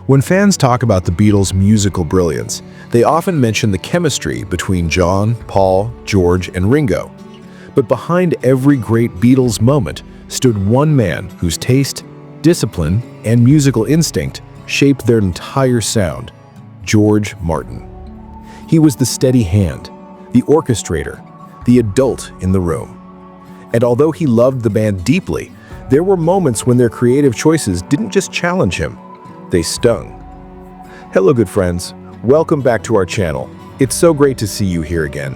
When fans talk about the Beatles' musical brilliance, they often mention the chemistry between John, Paul, George, and Ringo. But behind every great Beatles moment stood one man whose taste, discipline, and musical instinct shaped their entire sound: George Martin. He was the steady hand, the orchestrator, the adult in the room. And although he loved the band deeply, there were moments when their creative choices didn't just challenge him, they stung. Hello, good friends. Welcome back to our channel. It's so great to see you here again.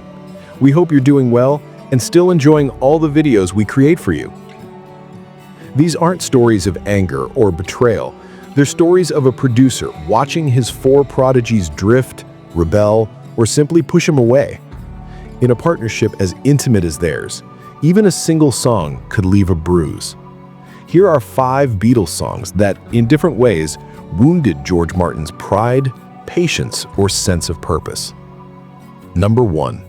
We hope you're doing well and still enjoying all the videos we create for you. These aren't stories of anger or betrayal. They're stories of a producer watching his four prodigies drift, rebel, or simply push him away. In a partnership as intimate as theirs, even a single song could leave a bruise. Here are 5 Beatles songs that, in different ways, wounded George Martin's pride, patience, or sense of purpose. Number 1.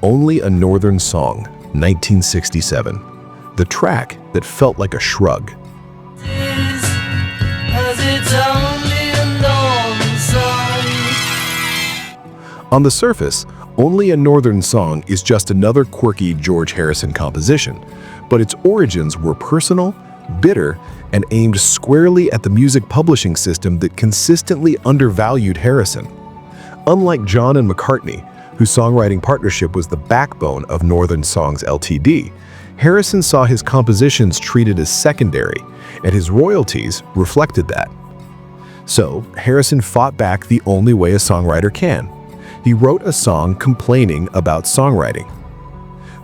Only a Northern Song, 1967. The track that felt like a shrug. On the surface, Only a Northern Song is just another quirky George Harrison composition, but its origins were personal, bitter, and aimed squarely at the music publishing system that consistently undervalued Harrison. Unlike John and McCartney, whose songwriting partnership was the backbone of Northern Songs Ltd., Harrison saw his compositions treated as secondary, and his royalties reflected that. So, Harrison fought back the only way a songwriter can. He wrote a song complaining about songwriting.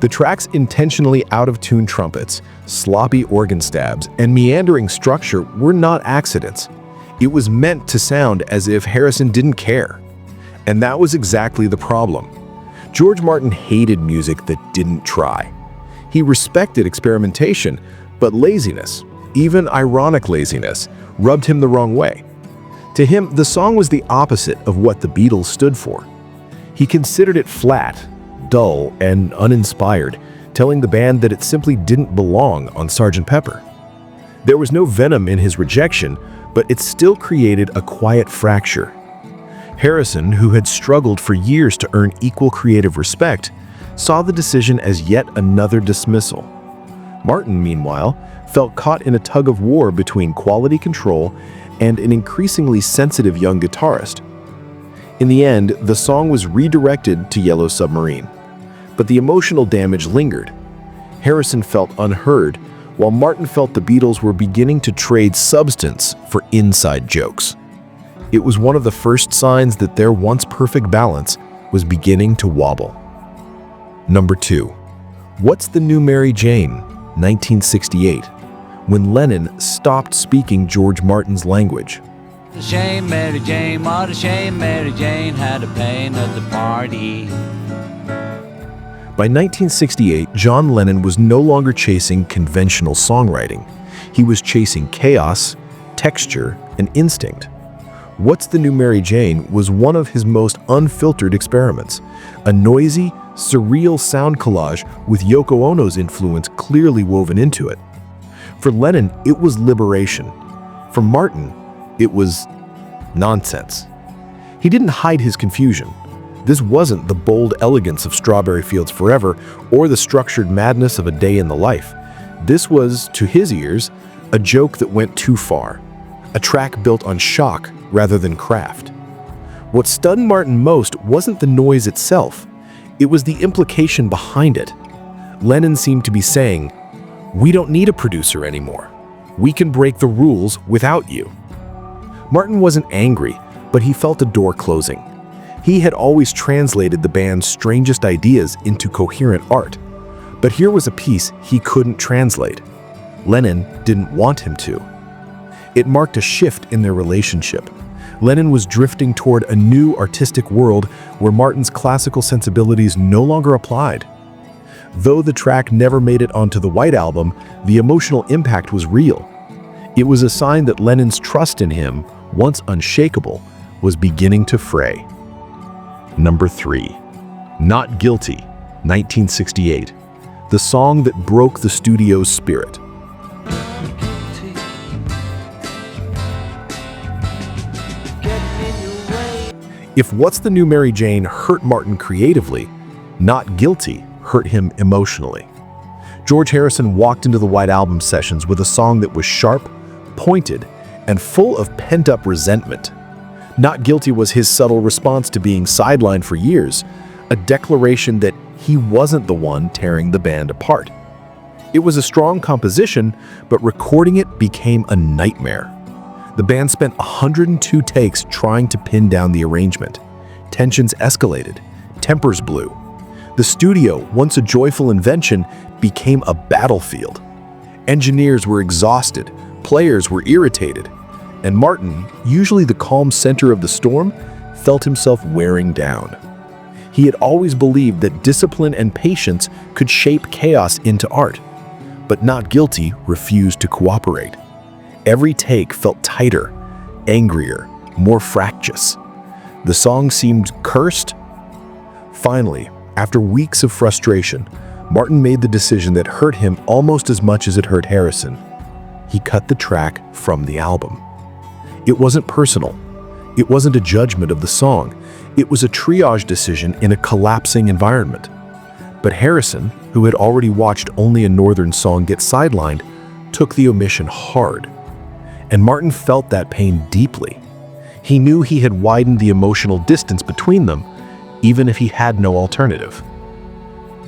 The track's intentionally out-of-tune trumpets, sloppy organ stabs, and meandering structure were not accidents. It was meant to sound as if Harrison didn't care. And that was exactly the problem. George Martin hated music that didn't try. He respected experimentation, but laziness, even ironic laziness, rubbed him the wrong way. To him, the song was the opposite of what the Beatles stood for. He considered it flat, dull, and uninspired, telling the band that it simply didn't belong on Sgt. Pepper. There was no venom in his rejection, but it still created a quiet fracture. Harrison, who had struggled for years to earn equal creative respect, saw the decision as yet another dismissal. Martin, meanwhile, felt caught in a tug-of-war between quality control and an increasingly sensitive young guitarist. In the end, the song was redirected to Yellow Submarine. But the emotional damage lingered. Harrison felt unheard, while Martin felt the Beatles were beginning to trade substance for inside jokes. It was one of the first signs that their once perfect balance was beginning to wobble. Number 2. What's the New Mary Jane, 1968, when Lennon stopped speaking George Martin's language. What a shame, Mary Jane, what a shame, Mary Jane had a pain at the party. By 1968, John Lennon was no longer chasing conventional songwriting. He was chasing chaos, texture, and instinct. What's the New Mary Jane was one of his most unfiltered experiments, a noisy, surreal sound collage with Yoko Ono's influence clearly woven into it. For Lennon, it was liberation. For Martin, it was nonsense. He didn't hide his confusion. This wasn't the bold elegance of Strawberry Fields Forever or the structured madness of A Day in the Life. This was, to his ears, a joke that went too far, a track built on shock rather than craft. What stunned Martin most wasn't the noise itself, it was the implication behind it. Lennon seemed to be saying, "We don't need a producer anymore. We can break the rules without you." Martin wasn't angry, but he felt a door closing. He had always translated the band's strangest ideas into coherent art, but here was a piece he couldn't translate. Lennon didn't want him to. It marked a shift in their relationship. Lennon was drifting toward a new artistic world where Martin's classical sensibilities no longer applied. Though the track never made it onto the White Album, the emotional impact was real. It was a sign that Lennon's trust in him, once unshakable, was beginning to fray. Number 3. Not Guilty, 1968. The song that broke the studio's spirit. If What's the New Mary Jane hurt Martin creatively, Not Guilty hurt him emotionally. George Harrison walked into the White Album sessions with a song that was sharp, pointed, and full of pent-up resentment. Not Guilty was his subtle response to being sidelined for years, a declaration that he wasn't the one tearing the band apart. It was a strong composition, but recording it became a nightmare. The band spent 102 takes trying to pin down the arrangement. Tensions escalated, tempers blew. The studio, once a joyful invention, became a battlefield. Engineers were exhausted, players were irritated, and Martin, usually the calm center of the storm, felt himself wearing down. He had always believed that discipline and patience could shape chaos into art, but Not Guilty refused to cooperate. Every take felt tighter, angrier, more fractious. The song seemed cursed. Finally, after weeks of frustration, Martin made the decision that hurt him almost as much as it hurt Harrison. He cut the track from the album. It wasn't personal. It wasn't a judgment of the song. It was a triage decision in a collapsing environment. But Harrison, who had already watched Only a Northern Song get sidelined, took the omission hard. And Martin felt that pain deeply. He knew he had widened the emotional distance between them, even if he had no alternative.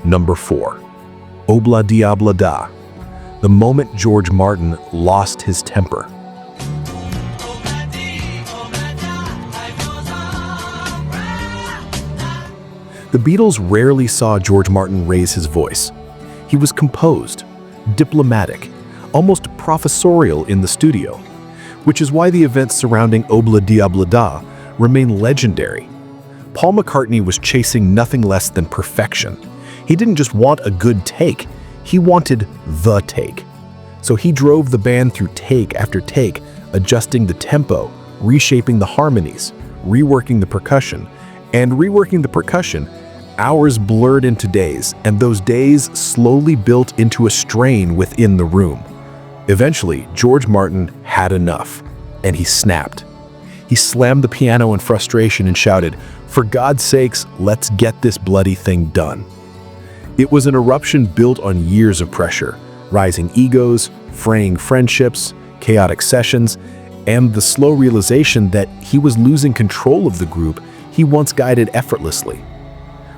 Number 4. Obla Diabla Da, the moment George Martin lost his temper. The Beatles rarely saw George Martin raise his voice. He was composed, diplomatic, almost professorial in the studio, which is why the events surrounding Obla Diabla Da remain legendary. Paul McCartney was chasing nothing less than perfection. He didn't just want a good take, he wanted the take. So he drove the band through take after take, adjusting the tempo, reshaping the harmonies, reworking the percussion, and reworking the percussion. Hours blurred into days, and those days slowly built into a strain within the room. Eventually, George Martin had enough, and he snapped. He slammed the piano in frustration and shouted, "For God's sakes, let's get this bloody thing done." It was an eruption built on years of pressure, rising egos, fraying friendships, chaotic sessions, and the slow realization that he was losing control of the group he once guided effortlessly.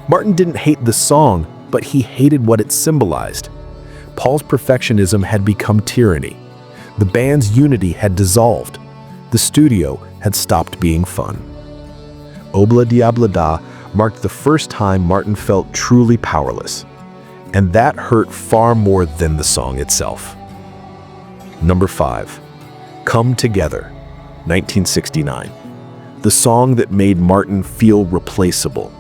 Martin didn't hate the song, but he hated what it symbolized. Paul's perfectionism had become tyranny. The band's unity had dissolved. The studio had stopped being fun. Obla Diabla Da marked the first time Martin felt truly powerless, and that hurt far more than the song itself. Number 5. Come Together, 1969. The song that made Martin feel replaceable.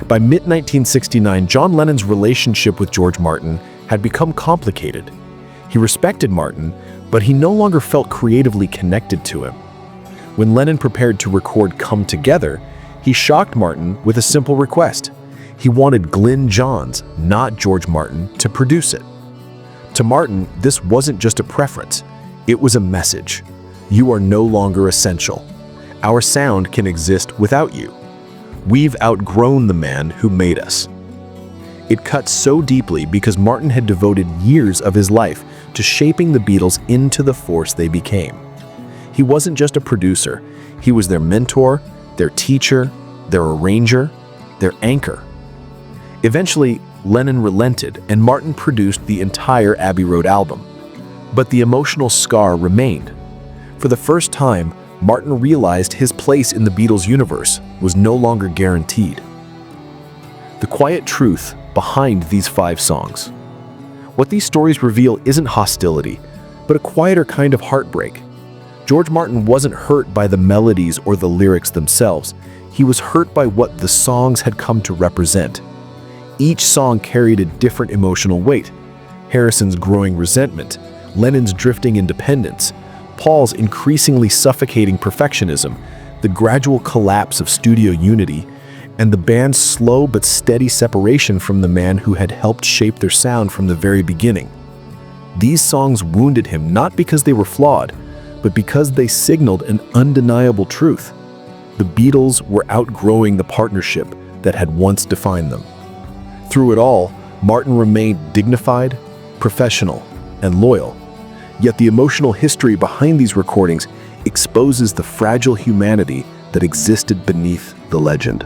By mid-1969, John Lennon's relationship with George Martin had become complicated. He respected Martin, but he no longer felt creatively connected to him. When Lennon prepared to record Come Together, he shocked Martin with a simple request. He wanted Glyn Johns, not George Martin, to produce it. To Martin, this wasn't just a preference. It was a message. You are no longer essential. Our sound can exist without you. We've outgrown the man who made us. It cut so deeply because Martin had devoted years of his life to shaping the Beatles into the force they became. He wasn't just a producer, he was their mentor, their teacher, their arranger, their anchor. Eventually, Lennon relented and Martin produced the entire Abbey Road album. But the emotional scar remained. For the first time, Martin realized his place in the Beatles universe was no longer guaranteed. The quiet truth behind these 5 songs. What these stories reveal isn't hostility, but a quieter kind of heartbreak. George Martin wasn't hurt by the melodies or the lyrics themselves. He was hurt by what the songs had come to represent. Each song carried a different emotional weight. Harrison's growing resentment, Lennon's drifting independence, Paul's increasingly suffocating perfectionism, the gradual collapse of studio unity, and the band's slow but steady separation from the man who had helped shape their sound from the very beginning. These songs wounded him not because they were flawed, but because they signaled an undeniable truth. The Beatles were outgrowing the partnership that had once defined them. Through it all, Martin remained dignified, professional, and loyal. Yet the emotional history behind these recordings exposes the fragile humanity that existed beneath the legend.